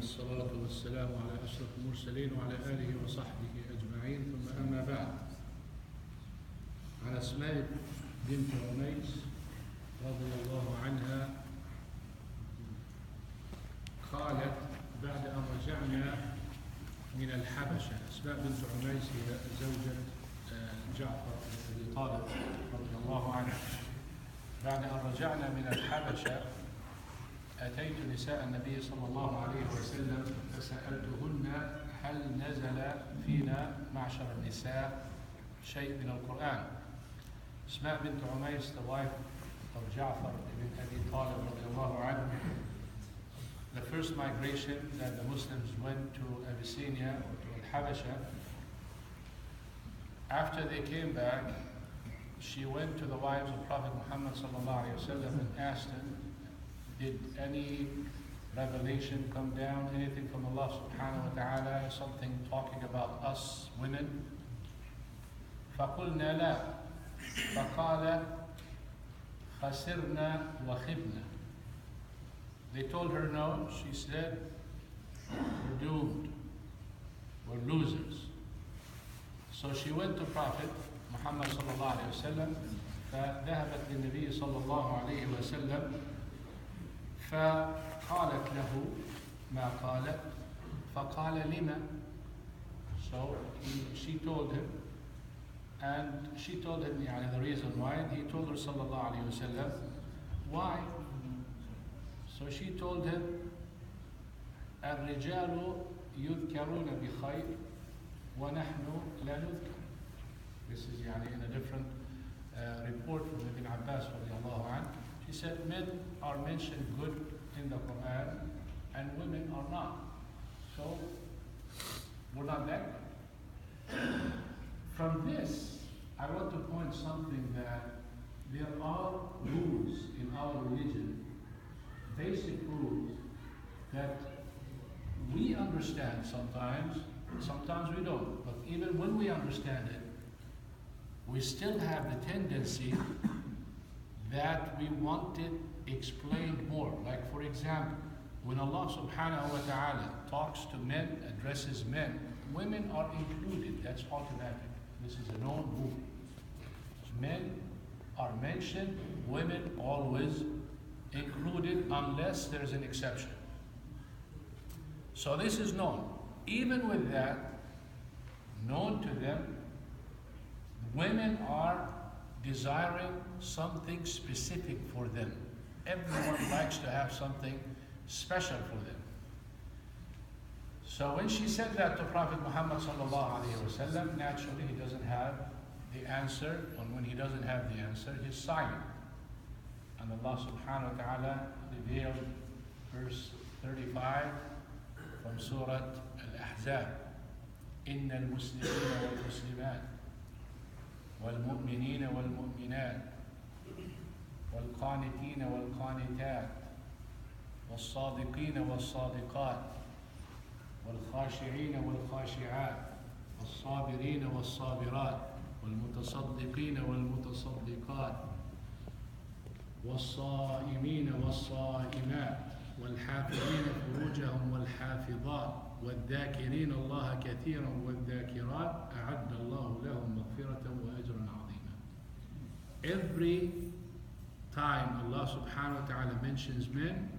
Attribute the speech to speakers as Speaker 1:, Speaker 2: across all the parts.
Speaker 1: والصلاة والسلام على اشرح المرسلين وعلى آله وصحبه أجمعين ثم أما بعد. عن أسماء بنت عميس رضي الله عنها قالت بعد أن رجعنا من الحبشة. أسماء بنت عميس هي زوجة جعفر بن أبي طالب رضي الله عنه. بعد أن رجعنا من الحبشة أتيت نساء النبي صلى الله عليه وسلم فسألتهن هل نزل فينا معشر النساء شيء من القرآن. أسماء بنت عميس, the wife of Ja'far ibn Abi Talib radiallahu anhu, the first migration that the Muslims went to Abyssinia or to Al-Habasha, after they came back, she went to the wives of Prophet Muhammad sallallahu alaihi wasallam and asked them, did any revelation come down, anything from Allah subhanahu wa ta'ala, something talking about us women? فَقُلْنَا لَا فَقَالَ خَسِرْنَا وَخِبْنَا. They told her no. She said, we're doomed, we're losers. So she went to Prophet Muhammad sallallahu alayhi wa sallam, فذهبت للنبي صلى الله عليه وسلم فقالت له ما قالت فقال لما. So she told him, and she told him the reason why. He told her sallallahu alayhi wa sallam why. So she told him, الرجال يذكرون بخير ونحن لا نذكر. This is in a different report from Ibn Abbas radiallahu anhu. She said men are mentioned good in the Quran and women are not. So we're not that good. From this, I want to point something that there are rules in our religion, basic rules that we understand sometimes we don't. But even when we understand it, we still have the tendency that we want it explained more. Like for example, when Allah subhanahu wa ta'ala talks to men, addresses men, women are included. That's automatic. This is a known rule. Men are mentioned, women always included unless there's an exception. So this is known. Even with that, known to them, women are desiring something specific for them. Everyone likes to have something special for them. So when she said that to Prophet Muhammad sallallahu alaihi wasallam, naturally he doesn't have the answer, and when he doesn't have the answer, he's silent. And Allah subhanahu wa ta'ala revealed verse 35 from Surah Al-Ahzab, إِنَّ الْمُسْلِمِينَ وَالْمُسْلِمَاتِ والمؤمنين والمؤمنات والقانتين والقانتات والصادقين والصادقات والخاشعين والخاشعات والصابرين والصابرات والمتصدقين والمتصدقات والصائمين والصائمات والحافظين فروجهم والحافظات والذاكرين الله كثيرا والذاكرات أعد الله لهم مغفرة وأجرا عظيما. Every time Allah subhanahu wa ta'ala mentions men,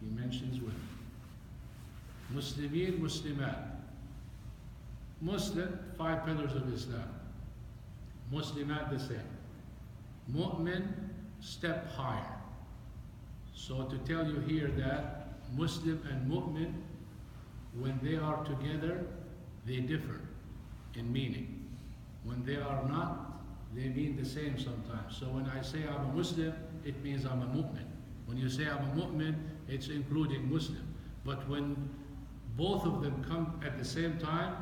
Speaker 1: He mentions women. Muslimin, Muslimat. Muslim, 5 pillars of Islam. Muslimat, the same. Mu'min, step higher. So to tell you here that Muslim and Mu'min, when they are together, they differ in meaning. When they are not, they mean the same sometimes. So when I say I'm a Muslim, it means I'm a Mu'min. When you say I'm a Mu'min, it's including Muslim. But when both of them come at the same time,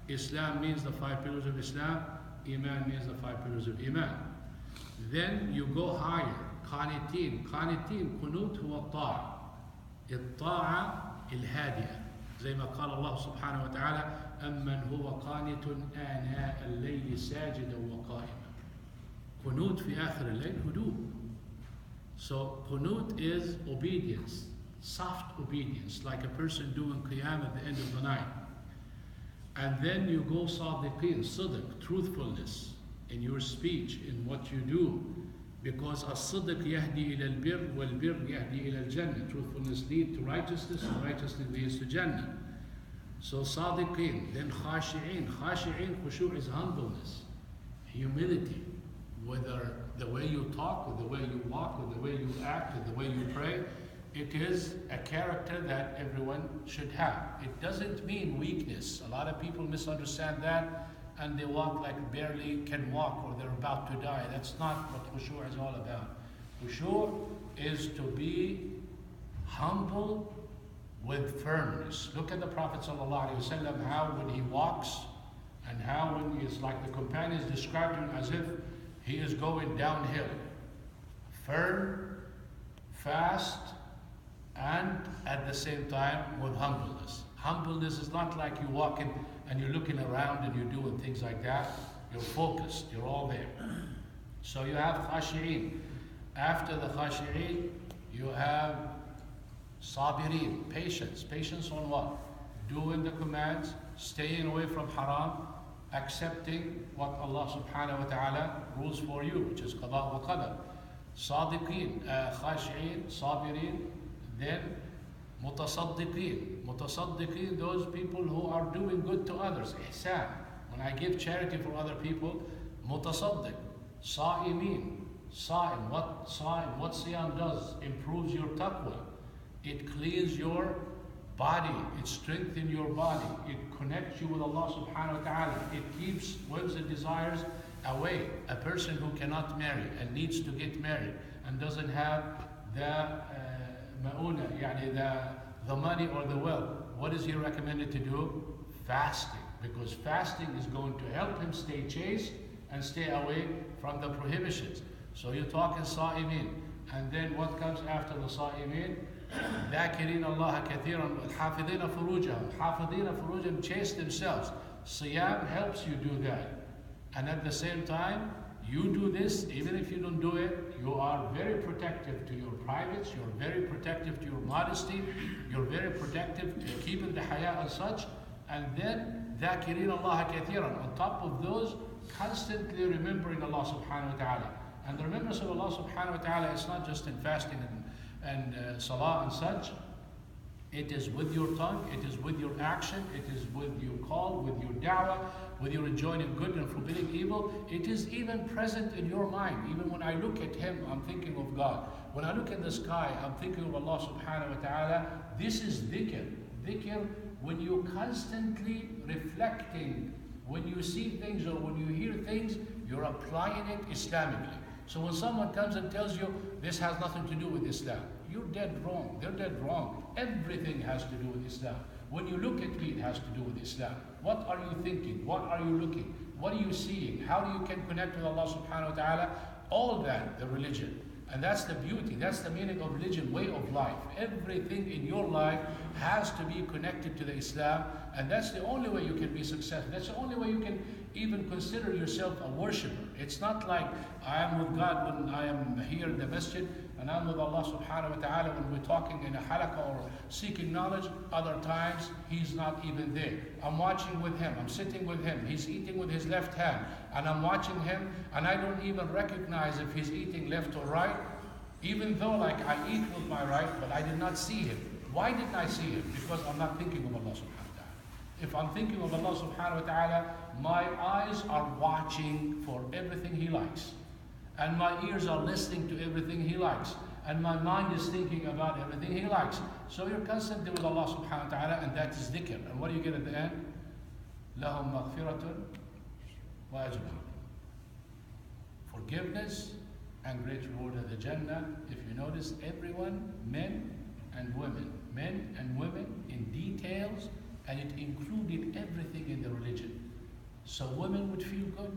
Speaker 1: Islam means the 5 pillars of Islam, Iman means the 5 pillars of Iman. Then you go higher. قانتين قنوت هو الطاعة الهادئة زي ما قال الله سبحانه وتعالى أمن هو قانت آناء الليل ساجدا وقائما. قنوت في آخر الليل هدوء. So qunut is obedience. soft obedience, like a person doing qiyam at the end of the night. And then you go sadiqeen, sidq, truthfulness in your speech, in what you do. Because as-sidq yahdi ila al-birr, wal-birr yahdi ila al-jannah. Truthfulness leads to righteousness, and righteousness leads to Jannah. So sadiqeen, then khashi'een. Khashi'een, khushu' is humbleness, humility. Whether the way you talk, or the way you walk, or the way you act, or the way you pray, it is a character that everyone should have. It doesn't mean weakness. A lot of people misunderstand that, and they walk like barely can walk, or they're about to die. That's not what khushu' is all about. Khushu' is to be humble with firmness. Look at the Prophet ﷺ, how when he walks, and how when he's like the companions described him as if he is going downhill. Firm, fast, and at the same time with humbleness. Humbleness is not like you walking and you're looking around and you're doing things like that. You're focused, you're all there. So you have khashi'een. After the khashi'een, you have sabirin, patience. Patience on what? Doing the commands, staying away from haram, accepting what Allah subhanahu wa ta'ala rules for you, which is qada wa qadar. Sadiqeen, khashi'een, sabirin, then mutasaddiqeen. Mutasaddiqeen, those people who are doing good to others. Ihsan. When I give charity for other people, mutasaddiq. Sa'imeen. Sa'im. What siyam does? Improves your taqwa. It cleans your body. It strengthens your body. It connects you with Allah subhanahu wa ta'ala. It keeps whims and desires away. A person who cannot marry and needs to get married and doesn't have the ma'una, yani the money or the wealth, what is he recommended to do? Fasting. Because fasting is going to help him stay chaste and stay away from the prohibitions. So you're talking sa'imin. And then what comes after the sa'imin? ذاكرين الله كثيرا حافظين فروجهم. حافظين فروجهم, chaste themselves. Siyam helps you do that. And at the same time, you do this, even if you don't do it, you are very protective to your privates, you're very protective to your modesty, you're very protective to keeping the haya and such. And then, ذاكرين الله كثيرا. On top of those, constantly remembering Allah subhanahu wa ta'ala. And the remembrance of Allah subhanahu wa ta'ala is not just in fasting and salah and such. It is with your tongue, it is with your action, it is with your call, with your da'wah, with your enjoining good and forbidding evil. It is even present in your mind. Even when I look at him, I'm thinking of God. When I look at the sky, I'm thinking of Allah subhanahu wa ta'ala. This is dhikr. Dhikr, when you're constantly reflecting, when you see things or when you hear things, you're applying it Islamically. So when someone comes and tells you, this has nothing to do with Islam, you're dead wrong. They're dead wrong. Everything has to do with Islam. When you look at me, it has to do with Islam. What are you thinking? What are you looking? What are you seeing? How do you can connect with Allah subhanahu wa ta'ala? All that, the religion. And that's the beauty, that's the meaning of religion, way of life. Everything in your life has to be connected to the Islam, and that's the only way you can be successful. That's the only way you can even consider yourself a worshipper. It's not like I am with God when I am here in the masjid, and I'm with Allah subhanahu wa ta'ala when we're talking in a halaqah or seeking knowledge. Other times, He's not even there. I'm watching with Him, I'm sitting with Him, He's eating with His left hand, and I'm watching Him, and I don't even recognize if He's eating left or right, even though like I eat with my right, but I did not see Him. Why didn't I see Him? Because I'm not thinking of Allah subhanahu wa ta'ala. If I'm thinking of Allah subhanahu wa ta'ala, my eyes are watching for everything He likes. And my ears are listening to everything He likes. And my mind is thinking about everything He likes. So you're constantly with Allah subhanahu wa ta'ala, and that is dhikr. And what do you get at the end? لَهُمْ مَغْفِرَةٌ وَأَجْرٌ. Forgiveness and great reward of the Jannah. If you notice, everyone, men and women in details, and it included everything in the religion. So women would feel good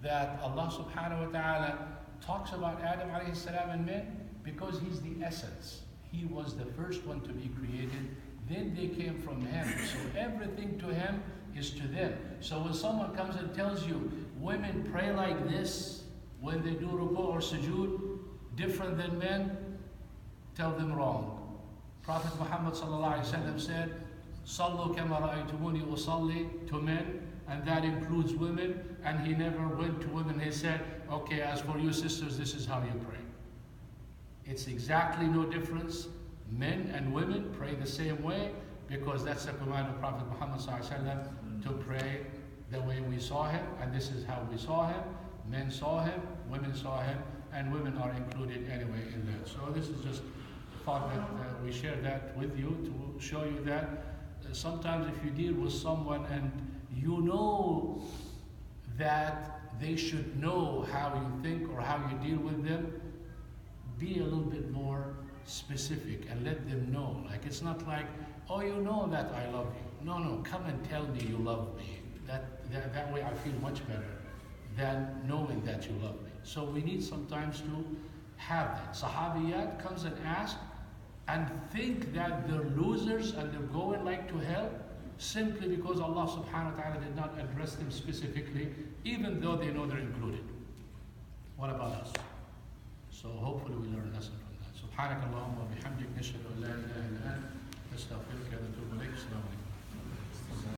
Speaker 1: that Allah subhanahu wa ta'ala talks about Adam alayhi salam and men, because he's the essence. He was the first one to be created, then they came from him. So everything to him is to them. So when someone comes and tells you, women pray like this when they do ruku or sujood, different than men, tell them wrong. Prophet Muhammad sallallahu alaihi wasallam said, "Sallu kama ra'aytumuni usalli," to men, and that includes women. And he never went to women. He said, "Okay, as for you sisters, this is how you pray." It's exactly no difference. Men and women pray the same way, because that's the command of Prophet Muhammad sallallahu alaihi wasallam, to pray the way we saw him, and this is how we saw him. Men saw him, women saw him, and women are included anyway in that. So this is just thought that we share that with you to show you that sometimes if you deal with someone and you know that they should know how you think or how you deal with them, be a little bit more specific and let them know. Like, it's not like, oh, you know that I love you. No, come and tell me you love me. That way I feel much better than knowing that you love me. So we need sometimes to have that. Sahabiyat comes and ask and think that they're losers and they're going like to hell simply because Allah subhanahu wa ta'ala did not address them specifically, even though they know they're included. What about us? So hopefully we learn a lesson from that. سبحانك اللهم وبحمدك نشهد